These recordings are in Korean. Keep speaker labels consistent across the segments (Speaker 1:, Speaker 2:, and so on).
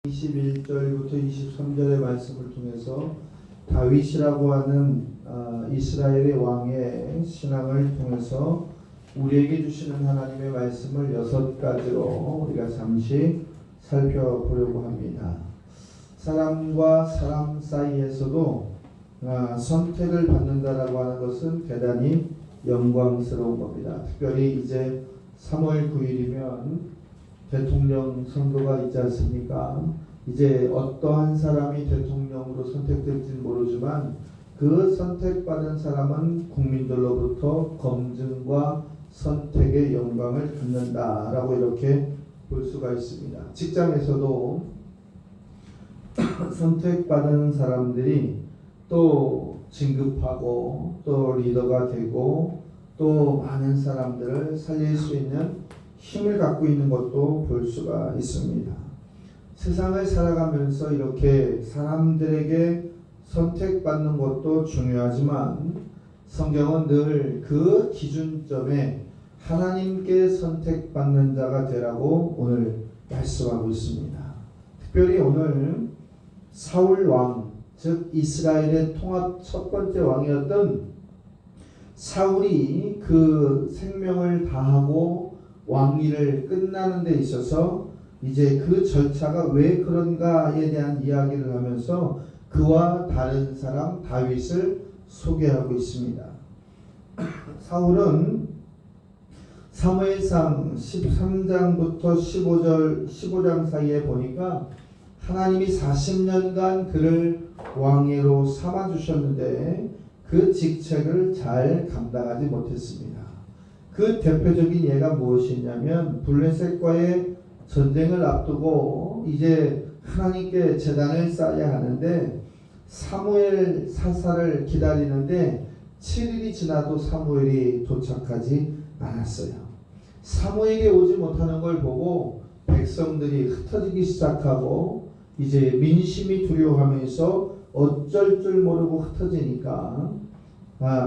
Speaker 1: 21절부터 23절의 말씀을 통해서 다윗이라고 하는 이스라엘의 왕의 신앙을 통해서 우리에게 주시는 하나님의 말씀을 6가지로 우리가 잠시 살펴보려고 합니다. 사람과 사람 사이에서도 선택을 받는다라고 하는 것은 대단히 영광스러운 겁니다. 특별히 이제 3월 9일이면 대통령 선거가 있지 않습니까? 이제 어떠한 사람이 대통령으로 선택될지는 모르지만 그 선택받은 사람은 국민들로부터 검증과 선택의 영광을 갖는다라고 이렇게 볼 수가 있습니다. 직장에서도 선택받은 사람들이 또 진급하고 또 리더가 되고 또 많은 사람들을 살릴 수 있는 힘을 갖고 있는 것도 볼 수가 있습니다. 세상을 살아가면서 이렇게 사람들에게 선택받는 것도 중요하지만 성경은 늘 그 기준점에 하나님께 선택받는 자가 되라고 오늘 말씀하고 있습니다. 특별히 오늘 사울 왕, 즉 이스라엘의 통합 첫 번째 왕이었던 사울이 그 생명을 다하고 왕위를 끝나는 데 있어서 이제 그 절차가 왜 그런가에 대한 이야기를 하면서 그와 다른 사람 다윗을 소개하고 있습니다. 사울은 사무엘상 13장부터 15장 사이에 보니까 하나님이 40년간 그를 왕으로 삼아주셨는데 그 직책을 잘 감당하지 못했습니다. 그 대표적인 예가 무엇이냐면 블레셋과의 전쟁을 앞두고 이제 하나님께 제단을 쌓아야 하는데 사무엘 사사를 기다리는데 7일이 지나도 사무엘이 도착하지 않았어요. 사무엘이 오지 못하는 걸 보고 백성들이 흩어지기 시작하고 이제 민심이 두려워하면서 어쩔 줄 모르고 흩어지니까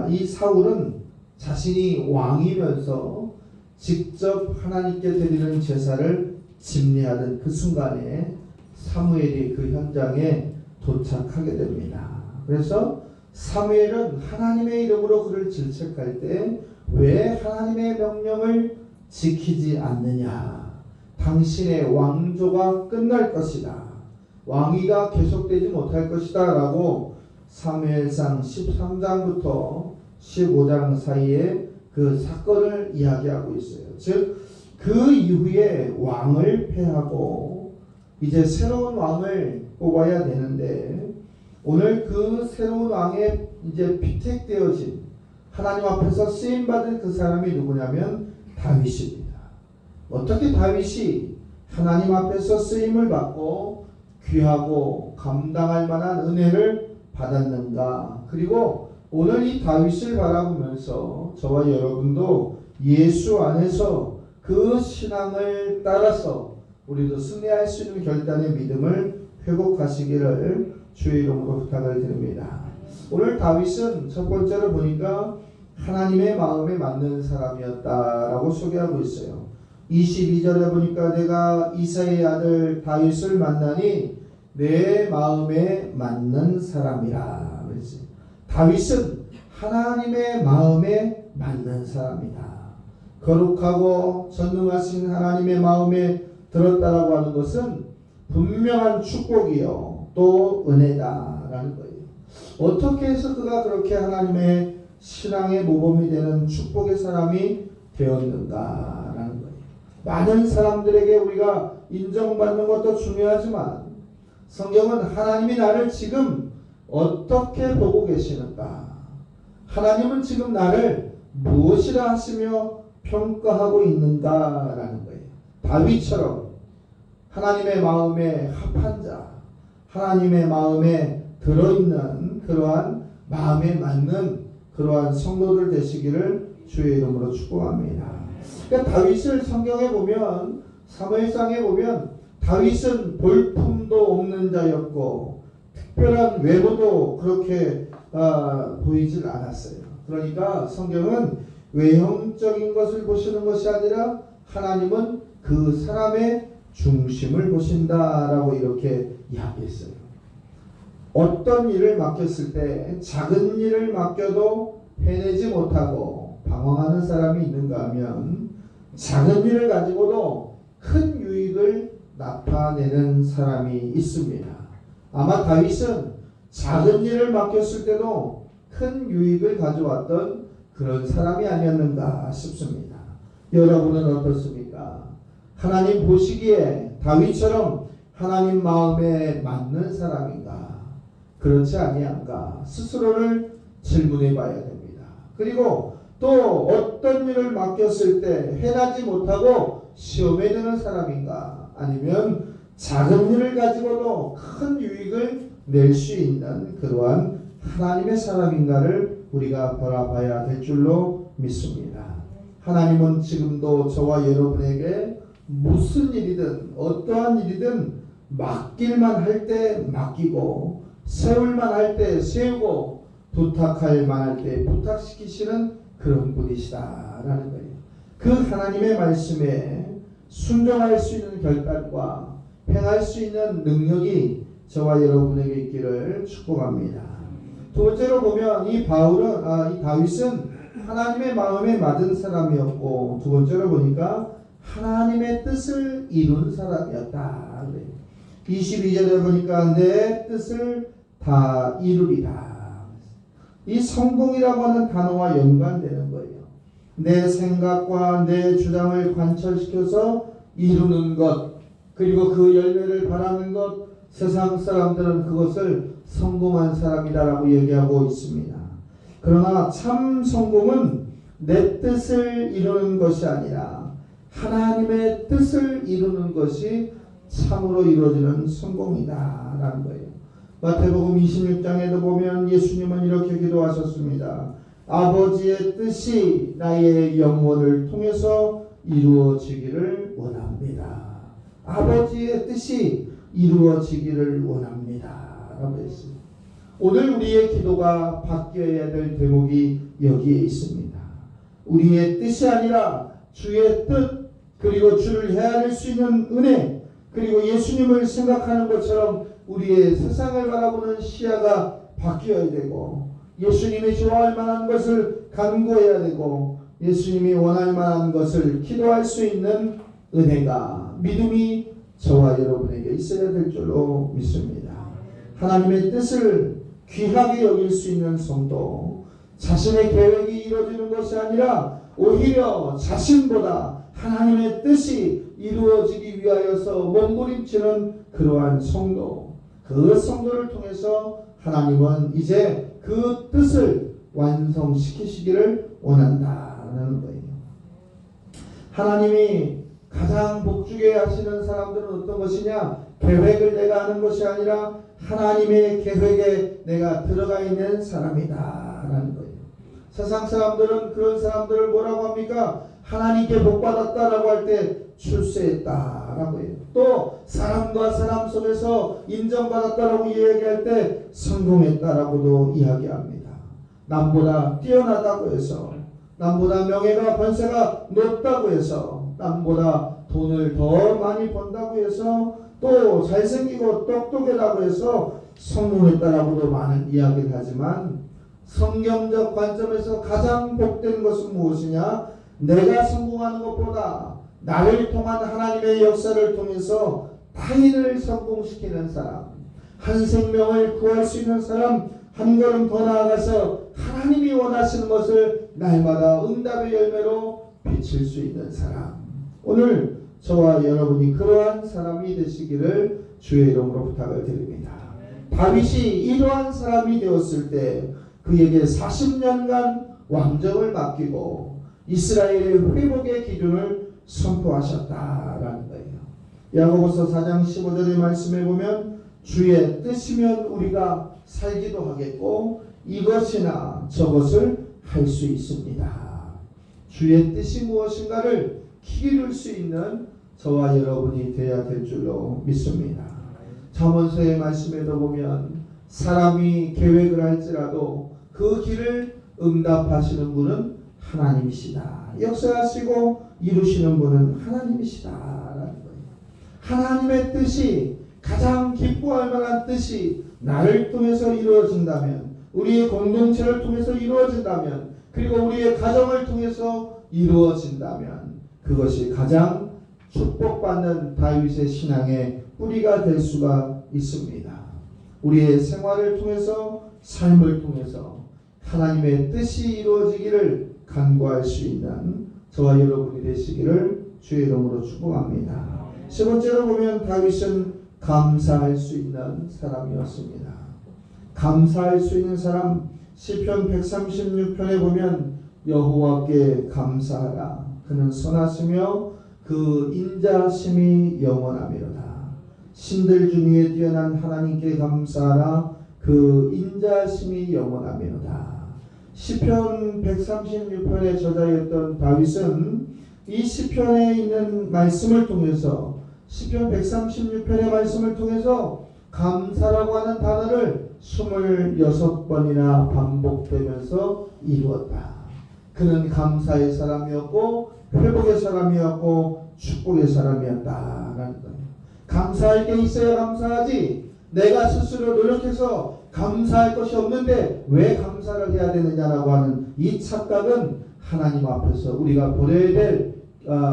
Speaker 1: 이 사울은 자신이 왕이면서 직접 하나님께 드리는 제사를 집례하던 그 순간에 사무엘이 그 현장에 도착하게 됩니다. 그래서 사무엘은 하나님의 이름으로 그를 질책할 때 왜 하나님의 명령을 지키지 않느냐? 당신의 왕조가 끝날 것이다. 왕위가 계속되지 못할 것이다 라고 사무엘상 13장부터 15장 사이에 그 사건을 이야기하고 있어요. 즉 그 이후에 왕을 폐하고 이제 새로운 왕을 뽑아야 되는데 오늘 그 새로운 왕에 이제 피택되어진 하나님 앞에서 쓰임받은 그 사람이 누구냐면 다윗입니다. 어떻게 다윗이 하나님 앞에서 쓰임을 받고 귀하고 감당할 만한 은혜를 받았는가? 그리고 오늘 이 다윗을 바라보면서 저와 여러분도 예수 안에서 그 신앙을 따라서 우리도 승리할 수 있는 결단의 믿음을 회복하시기를 주의 이름으로 부탁을 드립니다. 오늘 다윗은 첫 번째로 보니까 하나님의 마음에 맞는 사람이었다라고 소개하고 있어요. 22절에 보니까 내가 이사의 아들 다윗을 만나니 내 마음에 맞는 사람이라 그랬어요. 다윗은 하나님의 마음에 맞는 사람이다. 거룩하고 전능하신 하나님의 마음에 들었다라고 하는 것은 분명한 축복이요 또 은혜다라는 거예요. 어떻게 해서 그가 그렇게 하나님의 신앙의 모범이 되는 축복의 사람이 되었는가라는 거예요. 많은 사람들에게 우리가 인정받는 것도 중요하지만 성경은 하나님이 나를 지금 어떻게 보고 계시는가? 하나님은 지금 나를 무엇이라 하시며 평가하고 있는가라는 거예요. 다윗처럼 하나님의 마음에 합한 자, 하나님의 마음에 들어있는 그러한 마음에 맞는 그러한 성도들 되시기를 주의 이름으로 축복합니다. 그러니까 다윗을 성경에 보면 사무엘상에 보면 다윗은 볼품도 없는 자였고 특별한 외모도 그렇게 보이질 않았어요. 그러니까 성경은 외형적인 것을 보시는 것이 아니라 하나님은 그 사람의 중심을 보신다라고 이렇게 이야기했어요. 어떤 일을 맡겼을 때 작은 일을 맡겨도 해내지 못하고 방황하는 사람이 있는가 하면 작은 일을 가지고도 큰 유익을 나타내는 사람이 있습니다. 아마 다윗은 작은 일을 맡겼을 때도 큰 유익을 가져왔던 그런 사람이 아니었는가 싶습니다. 여러분은 어떻습니까? 하나님 보시기에 다윗처럼 하나님 마음에 맞는 사람인가? 그렇지 아니한가? 스스로를 질문해 봐야 됩니다. 그리고 또 어떤 일을 맡겼을 때 해나지 못하고 시험에 드는 사람인가? 아니면 작은 일을 가지고도 큰 유익을 낼 수 있는 그러한 하나님의 사람인가를 우리가 바라봐야 될 줄로 믿습니다. 하나님은 지금도 저와 여러분에게 무슨 일이든 어떠한 일이든 맡길만 할 때 맡기고 세울만 할 때 세우고 부탁할 만할 때 부탁시키시는 그런 분이시다라는 거예요. 그 하나님의 말씀에 순종할 수 있는 결단과 행할 수 있는 능력이 저와 여러분에게 있기를 축복합니다. 두 번째로 보면 이 다윗은 하나님의 마음에 맞은 사람이었고, 두 번째로 보니까 하나님의 뜻을 이룬 사람이었다. 22절에 보니까 내 뜻을 다 이루리라. 이 성공이라고 하는 단어와 연관되는 거예요. 내 생각과 내 주장을 관철시켜서 이루는 것, 그리고 그 열매를 바라는 것, 세상 사람들은 그것을 성공한 사람이다라고 얘기하고 있습니다. 그러나 참 성공은 내 뜻을 이루는 것이 아니라 하나님의 뜻을 이루는 것이 참으로 이루어지는 성공이다라는 거예요. 마태복음 26장에도 보면 예수님은 이렇게 기도하셨습니다. 아버지의 뜻이 나의 영혼을 통해서 이루어지기를 원합니다. 아버지의 뜻이 이루어지기를 원합니다. 라고 했습니다. 오늘 우리의 기도가 바뀌어야 될 대목이 여기에 있습니다. 우리의 뜻이 아니라 주의 뜻, 그리고 주를 헤아릴 수 있는 은혜, 그리고 예수님을 생각하는 것처럼 우리의 세상을 바라보는 시야가 바뀌어야 되고, 예수님이 좋아할 만한 것을 간구해야 되고, 예수님이 원할 만한 것을 기도할 수 있는 은혜가, 믿음이 저와 여러분에게 있어야 될 줄로 믿습니다. 하나님의 뜻을 귀하게 여길 수 있는 성도, 자신의 계획이 이루어지는 것이 아니라 오히려 자신보다 하나님의 뜻이 이루어지기 위하여서 몸부림치는 그러한 성도, 그 성도를 통해서 하나님은 이제 그 뜻을 완성시키시기를 원한다는 거예요. 하나님이 가장 복주게 하시는 사람들은 어떤 것이냐? 계획을 내가 하는 것이 아니라 하나님의 계획에 내가 들어가 있는 사람이다 라는 거예요. 세상 사람들은 그런 사람들을 뭐라고 합니까? 하나님께 복받았다라고 할 때 출세했다라고 해요. 또 사람과 사람 속에서 인정받았다라고 이야기할 때 성공했다라고도 이야기합니다. 남보다 뛰어나다고 해서, 남보다 명예가 번세가 높다고 해서, 남보다 돈을 더 많이 번다고 해서, 또 잘생기고 똑똑하다고 해서 성공했다라고도 많은 이야기를 하지만, 성경적 관점에서 가장 복된 것은 무엇이냐? 내가 성공하는 것보다 나를 통한 하나님의 역사를 통해서 타인을 성공시키는 사람, 한 생명을 구할 수 있는 사람, 한 걸음 더 나아가서 하나님이 원하시는 것을 날마다 응답의 열매로 비칠 수 있는 사람. 오늘 저와 여러분이 그러한 사람이 되시기를 주의 이름으로 부탁을 드립니다. 다윗이 이러한 사람이 되었을 때 그에게 40년간 왕정을 맡기고 이스라엘의 회복의 기준을 선포하셨다라는 거예요. 야고보서 4장 15절의 말씀에 보면 주의 뜻이면 우리가 살기도 하겠고 이것이나 저것을 할 수 있습니다. 주의 뜻이 무엇인가를 기를 수 있는 저와 여러분이 되어야 될 줄로 믿습니다. 잠언서의 말씀에도 보면 사람이 계획을 할지라도 그 길을 응답하시는 분은 하나님이시다. 역사하시고 이루시는 분은 하나님이시다라는 거예요. 하나님의 뜻이 가장 기뻐할 만한 뜻이 나를 통해서 이루어진다면, 우리의 공동체를 통해서 이루어진다면, 그리고 우리의 가정을 통해서 이루어진다면 그것이 가장 축복받는 다윗의 신앙의 뿌리가 될 수가 있습니다. 우리의 생활을 통해서, 삶을 통해서 하나님의 뜻이 이루어지기를 간구할 수 있는 저와 여러분이 되시기를 주의 이름으로 축복합니다. 세 번째로 보면 다윗은 감사할 수 있는 사람이었습니다. 감사할 수 있는 사람, 시편 136편에 보면 여호와께 감사하라. 그는 선하시며 그 인자심이 영원하미로다. 신들 중에 뛰어난 하나님께 감사하라. 그 인자심이 영원하미로다. 시편 136편의 저자였던 다윗은 이 시편에 있는 말씀을 통해서, 시편 136편의 말씀을 통해서 감사라고 하는 단어를 26번이나 반복되면서 이루었다. 그는 감사의 사람이었고 회복의 사람이었고 축복의 사람이었다라는 거예요. 감사할 게 있어야 감사하지, 내가 스스로 노력해서 감사할 것이 없는데 왜 감사를 해야 되느냐라고 하는 이 착각은 하나님 앞에서 우리가 버려야 될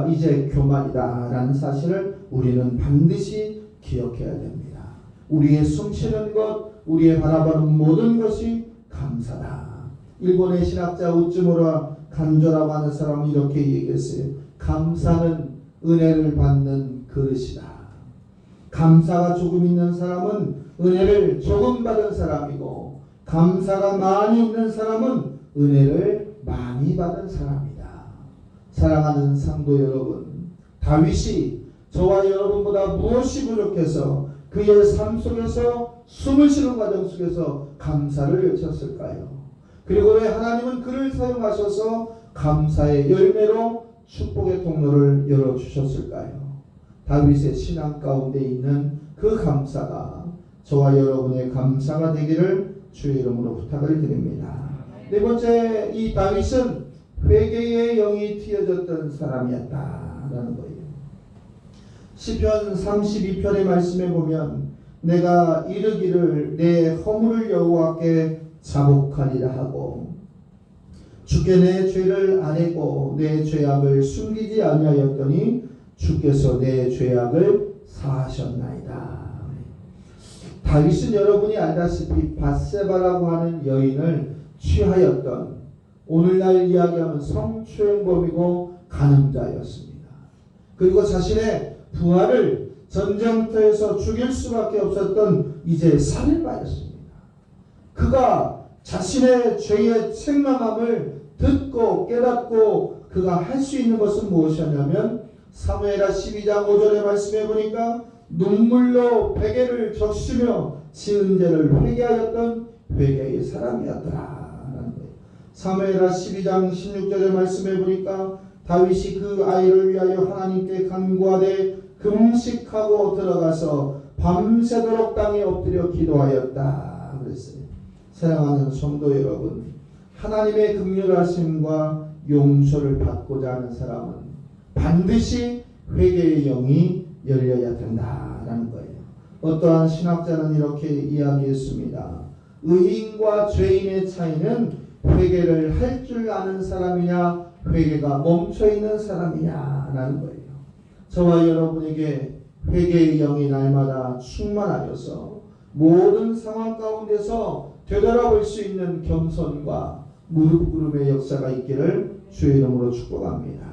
Speaker 1: 이제 교만이다라는 사실을 우리는 반드시 기억해야 됩니다. 우리의 숨쉬는 것, 우리의 바라보는 모든 것이 감사다. 일본의 신학자 우츠무라 간조라고 하는 사람은 이렇게 얘기했어요. 감사는 은혜를 받는 그릇이다. 감사가 조금 있는 사람은 은혜를 조금 받은 사람이고, 감사가 많이 있는 사람은 은혜를 많이 받은 사람이다. 사랑하는 상도 여러분, 다윗이 저와 여러분보다 무엇이 부족해서 그의 삶 속에서, 숨을 쉬는 과정 속에서 감사를 외쳤을까요? 그리고 왜 하나님은 그를 사용하셔서 감사의 열매로 축복의 통로를 열어주셨을까요? 다윗의 신앙 가운데 있는 그 감사가 저와 여러분의 감사가 되기를 주의 이름으로 부탁을 드립니다. 네 번째, 이 다윗은 회개의 영이 튀어졌던 사람이었다라는 거예요. 시편 32편의 말씀에 보면 내가 이르기를 내 허물을 여호와께 자복하리라 하고 주께 내 죄를 아뢰고 내 죄악을 숨기지 아니하였더니 주께서 내 죄악을 사하셨나이다. 다윗은 여러분이 알다시피 밧세바라고 하는 여인을 취하였던, 오늘날 이야기하면 성추행범이고 간음자였습니다. 그리고 자신의 부하를 전쟁터에서 죽일 수밖에 없었던 이제 살인마였습니다. 그가 자신의 죄의 책망함을 듣고 깨닫고 그가 할 수 있는 것은 무엇이었냐면, 사무엘하 12장 5절의 말씀해 보니까 눈물로 베개를 적시며 지은 죄를 회개하였던 회개의 사람이었더라. 사무엘하 12장 16절의 말씀해 보니까 다윗이 그 아이를 위하여 하나님께 간구하되 금식하고 들어가서 밤새도록 땅에 엎드려 기도하였다 그랬어요. 사랑하는 성도 여러분, 하나님의 긍휼하심과 용서를 받고자 하는 사람은 반드시 회개의 영이 열려야 된다라는 거예요. 어떠한 신학자는 이렇게 이야기했습니다. 의인과 죄인의 차이는 회개를 할 줄 아는 사람이냐, 회개가 멈춰있는 사람이냐라는 거예요. 저와 여러분에게 회개의 영이 날마다 충만하여서 모든 상황 가운데서 되돌아볼 수 있는 겸손과 무릎 꿇음의 역사가 있기를 주의 이름으로 축복합니다.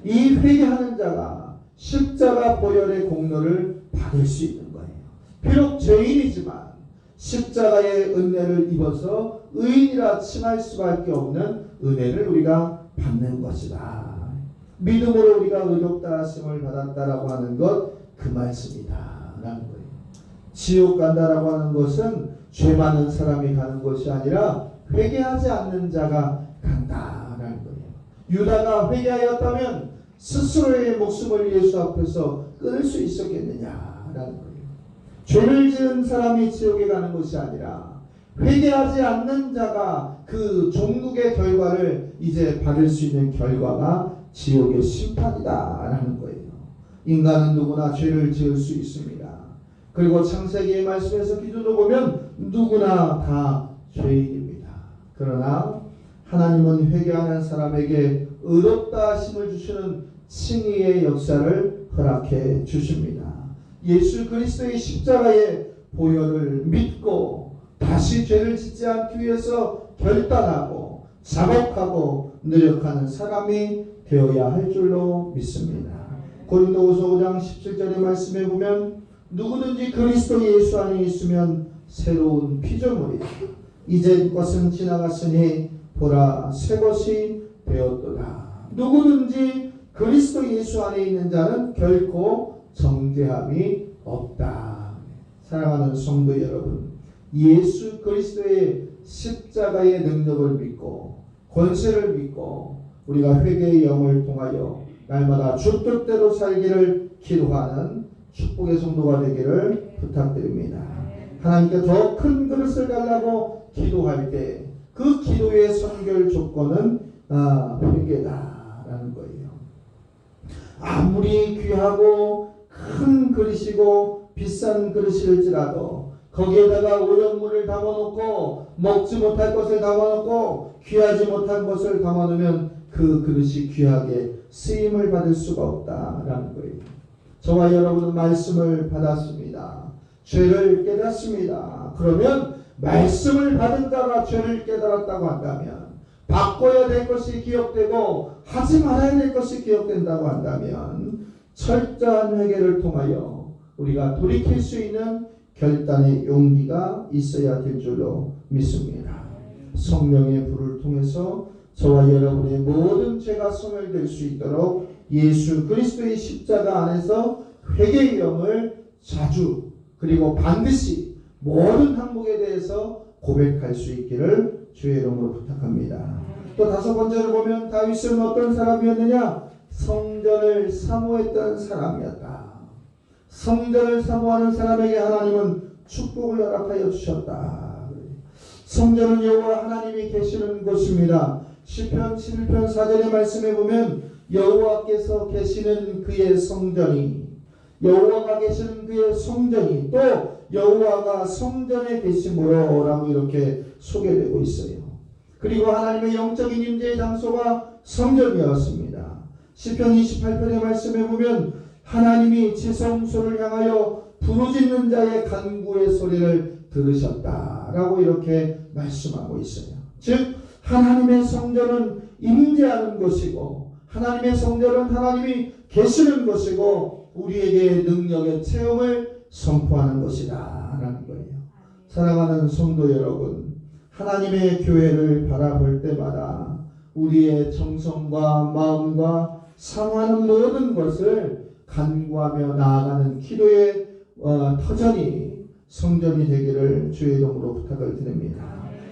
Speaker 1: 이 회개하는 자가 십자가 보혈의 공로를 받을 수 있는 거예요. 비록 죄인이지만 십자가의 은혜를 입어서 의인이라 칭할 수밖에 없는 은혜를 우리가 받는 것이다. 믿음으로 우리가 의롭다 하심을 받았다라고 하는 것, 그 말씀이다 라는 거예요. 지옥 간다라고 하는 것은 죄 많은 사람이 가는 것이 아니라 회개하지 않는 자가 간다라는 거예요. 유다가 회개하였다면 스스로의 목숨을 예수 앞에서 끊을 수 있었겠느냐라는 거예요. 죄를 지은 사람이 지옥에 가는 것이 아니라 회개하지 않는 자가 그 종국의 결과를 이제 받을 수 있는 결과가 지옥의 심판이다라는 거예요. 인간은 누구나 죄를 지을 수 있습니다. 그리고 창세기의 말씀에서 기준으로 보면 누구나 다 죄인입니다. 그러나 하나님은 회개하는 사람에게 의롭다 하심을 주시는 칭의의 역사를 허락해 주십니다. 예수 그리스도의 십자가의 보혈을 믿고 다시 죄를 짓지 않기 위해서 결단하고 작업하고 노력하는 사람이 되어야 할 줄로 믿습니다. 고린도후서 5장 17절의 말씀에 보면 누구든지 그리스도 예수 안에 있으면 새로운 피조물이다. 이제 것은 지나갔으니 보라 새 것이 되었도다. 누구든지 그리스도 예수 안에 있는 자는 결코 정죄함이 없다. 사랑하는 성도 여러분, 예수 그리스도의 십자가의 능력을 믿고 권세를 믿고 우리가 회개의 영을 통하여 날마다 주 뜻대로 살기를 기도하는 축복의 성도가 되기를 부탁드립니다. 하나님께 더 큰 그릇을 달라고 기도할 때 그 기도의 선결 조건은 회개다라는 거예요. 아무리 귀하고 큰 그릇이고 비싼 그릇일지라도 거기에다가 오염물을 담아놓고 먹지 못할 것을 담아놓고 귀하지 못한 것을 담아놓으면 그 그릇이 귀하게 쓰임을 받을 수가 없다라는 거예요. 저와 여러분은 말씀을 받았습니다. 죄를 깨닫습니다. 그러면 말씀을 받은 자가 죄를 깨달았다고 한다면, 바꿔야 될 것이 기억되고 하지 말아야 될 것이 기억된다고 한다면 철저한 회개를 통하여 우리가 돌이킬 수 있는 결단의 용기가 있어야 될 줄로 믿습니다. 성령의 불을 통해서 저와 여러분의 모든 죄가 소멸될 수 있도록 예수 그리스도의 십자가 안에서 회개의 영을 자주 그리고 반드시 모든 항목에 대해서 고백할 수 있기를 주의 이름으로 부탁합니다. 또 다섯 번째로 보면 다윗은 어떤 사람이었느냐? 성전을 사모했던 사람이었다. 성전을 사모하는 사람에게 하나님은 축복을 허락하여 주셨다. 성전은 여호와 하나님이 계시는 곳입니다. 시편 11편 4절의 말씀에 보면 여호와께서 계시는 그의 성전이, 여호와가 계시는 그의 성전이, 또 여호와가 성전에 계심으로 라고 이렇게 소개되고 있어요. 그리고 하나님의 영적인 임재의 장소가 성전이었습니다. 시편 28편의 말씀에 보면 하나님이 지성소를 향하여 부르짖는 자의 간구의 소리를 들으셨다라고 이렇게 말씀하고 있어요. 즉 하나님의 성전은 임재하는 곳이고 하나님의 성전은 하나님이 계시는 곳이고 우리에게 능력의 체험을 선포하는 것이다 라는 거예요. 사랑하는 성도 여러분, 하나님의 교회를 바라볼 때마다 우리의 정성과 마음과 상하는 모든 것을 간구하며 나아가는 기도의 터전이 성전이 되기를 주의 이름으로 부탁을 드립니다.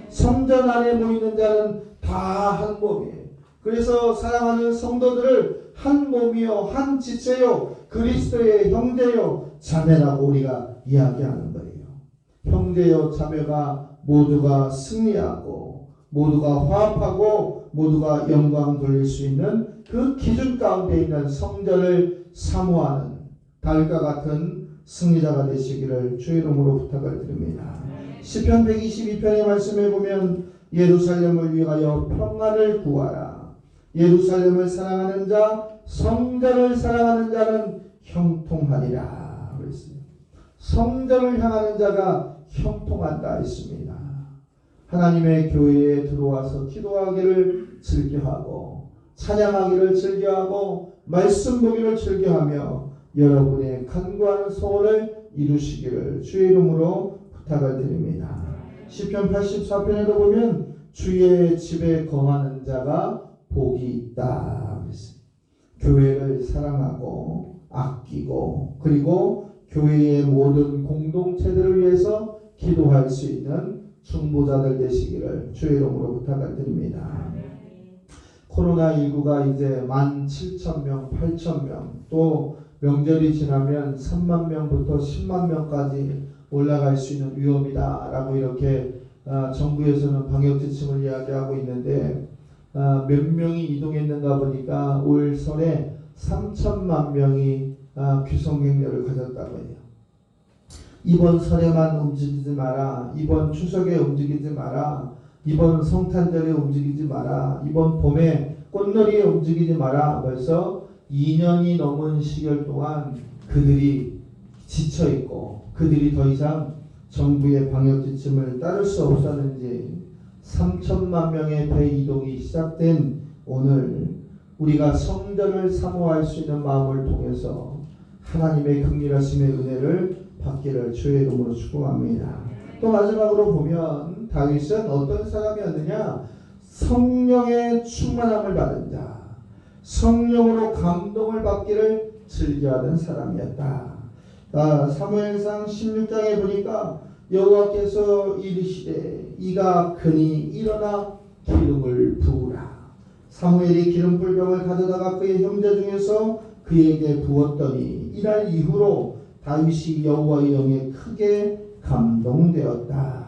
Speaker 1: 성전 안에 모이는 자는 다 한 몸이에요. 그래서 사랑하는 성도들을 한 몸이요 한 지체요 그리스도의 형제요 자매라고 우리가 이야기하는 거예요. 형제요 자매가 모두가 승리하고 모두가 화합하고 모두가 영광 돌릴 수 있는 그 기준 가운데 있는 성전을 사모하는 다윗과 같은 승리자가 되시기를 주의 이름으로 부탁을 드립니다. 시편 122편의 말씀에 보면 예루살렘을 위하여 평안을 구하라. 예루살렘을 사랑하는 자, 성전을 사랑하는 자는 형통하리라 그랬어요. 성전을 향하는 자가 형통한다 했습니다. 하나님의 교회에 들어와서 기도하기를 즐겨하고 찬양하기를 즐겨하고 말씀 보기를 즐겨하며 여러분의 간구하는 소원을 이루시기를 주의 이름으로 부탁을 드립니다. 시편 84편에도 보면 주의 집에 거하는 자가 복이 있다 그랬어요. 교회를 사랑하고 아끼고 그리고 교회의 모든 공동체들을 위해서 기도할 수 있는 중보자들 되시기를 주의 이름으로 부탁을 드립니다. 코로나19가 이제 17,000명, 8,000명 또 명절이 지나면 3만 명부터 10만 명까지 올라갈 수 있는 위험이다 라고 이렇게 정부에서는 방역 지침을 이야기하고 있는데 몇 명이 이동했는가 보니까 올 설에 3천만 명이 귀성객렬을 가졌다고 해요. 이번 설에만 움직이지 마라. 이번 추석에 움직이지 마라. 이번 성탄절에 움직이지 마라. 이번 봄에 꽃놀이에 움직이지 마라. 벌써 2년이 넘은 시절 동안 그들이 지쳐있고 그들이 더 이상 정부의 방역 지침을 따를 수 없었는지 3천만 명의 대이동이 시작된 오늘 우리가 성전을 사모할 수 있는 마음을 통해서 하나님의 긍휼하심의 은혜를 받기를 주의 이름으로 축복합니다. 또 마지막으로 보면 다윗은 어떤 사람이었느냐? 성령의 충만함을 받은 자, 성령으로 감동을 받기를 즐겨하는 사람이었다. 사무엘상 16장에 보니까 여호와께서 이르시되 이가 크니 일어나 기름을 부으라. 사무엘이 기름불병을 가져다가 그의 형제 중에서 그에게 부었더니 이날 이후로 다윗이 여호와의 영에 크게 감동되었다.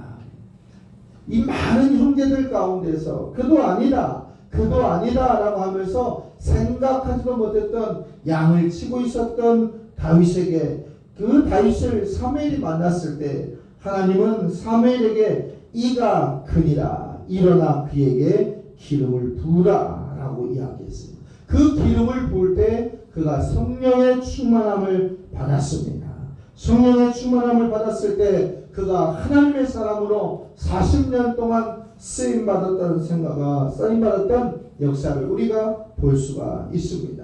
Speaker 1: 이 많은 형제들 가운데서 그도 아니다 라고 하면서 생각하지도 못했던 양을 치고 있었던 다윗에게 그 다윗을 사무엘이 만났을 때 하나님은 사무엘에게 이가 크니라 일어나 그에게 기름을 부으라 라고 이야기했습니다. 그 기름을 부을 때 그가 성령의 충만함을 받았습니다. 성령의 충만함을 받았을 때 그가 하나님의 사람으로 40년 동안 쓰임받았던 역사를 우리가 볼 수가 있습니다.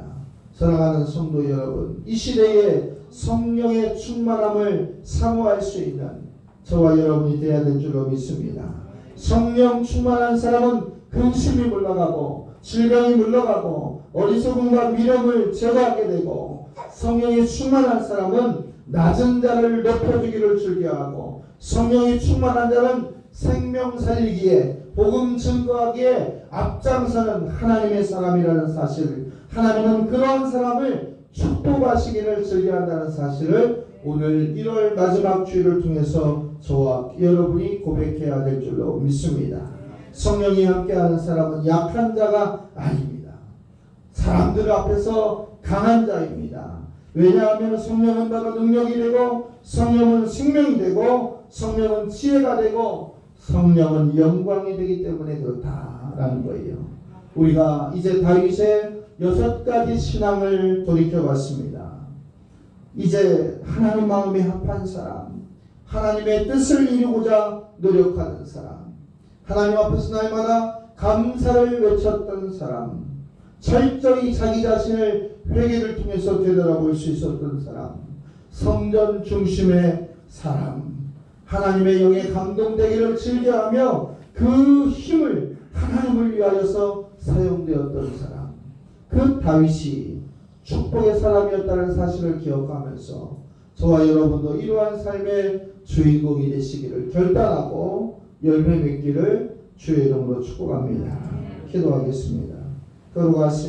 Speaker 1: 사랑하는 성도 여러분, 이 시대에 성령의 충만함을 사모할 수 있는 저와 여러분이 되어야 될 줄로 믿습니다. 성령 충만한 사람은 근심이 물러가고 질병이 물러가고 어리석음과 미련을 제거하게 되고, 성령이 충만한 사람은 낮은 자를 높여주기를 즐겨하고, 성령이 충만한 자는 생명 살리기에 복음 증거하기에 앞장서는 하나님의 사람이라는 사실, 하나님은 그러한 사람을 축복하시기를 즐겨한다는 사실을 오늘 1월 마지막 주일을 통해서 저와 여러분이 고백해야 될 줄로 믿습니다. 성령이 함께하는 사람은 약한 자가 아닙니다. 사람들 앞에서 강한 자입니다. 왜냐하면 성령은 바로 능력이 되고, 성령은 생명이 되고, 성령은 지혜가 되고, 성령은 영광이 되기 때문에 그렇다라는 거예요. 우리가 이제 다윗의 6가지 신앙을 돌이켜봤습니다. 이제 하나님 마음에 합한 사람, 하나님의 뜻을 이루고자 노력하는 사람, 하나님 앞에서 날마다 감사를 외쳤던 사람, 철저히 자기 자신을 회개를 통해서 되돌아볼 수 있었던 사람, 성전 중심의 사람, 하나님의 영에 감동되기를 즐겨하며 그 힘을 하나님을 위하여서 사용되었던 사람, 그 다윗이 축복의 사람이었다는 사실을 기억하면서 저와 여러분도 이러한 삶의 주인공이 되시기를 결단하고 열매 맺기를 주의 이름으로 축복합니다. 기도하겠습니다. 거룩하신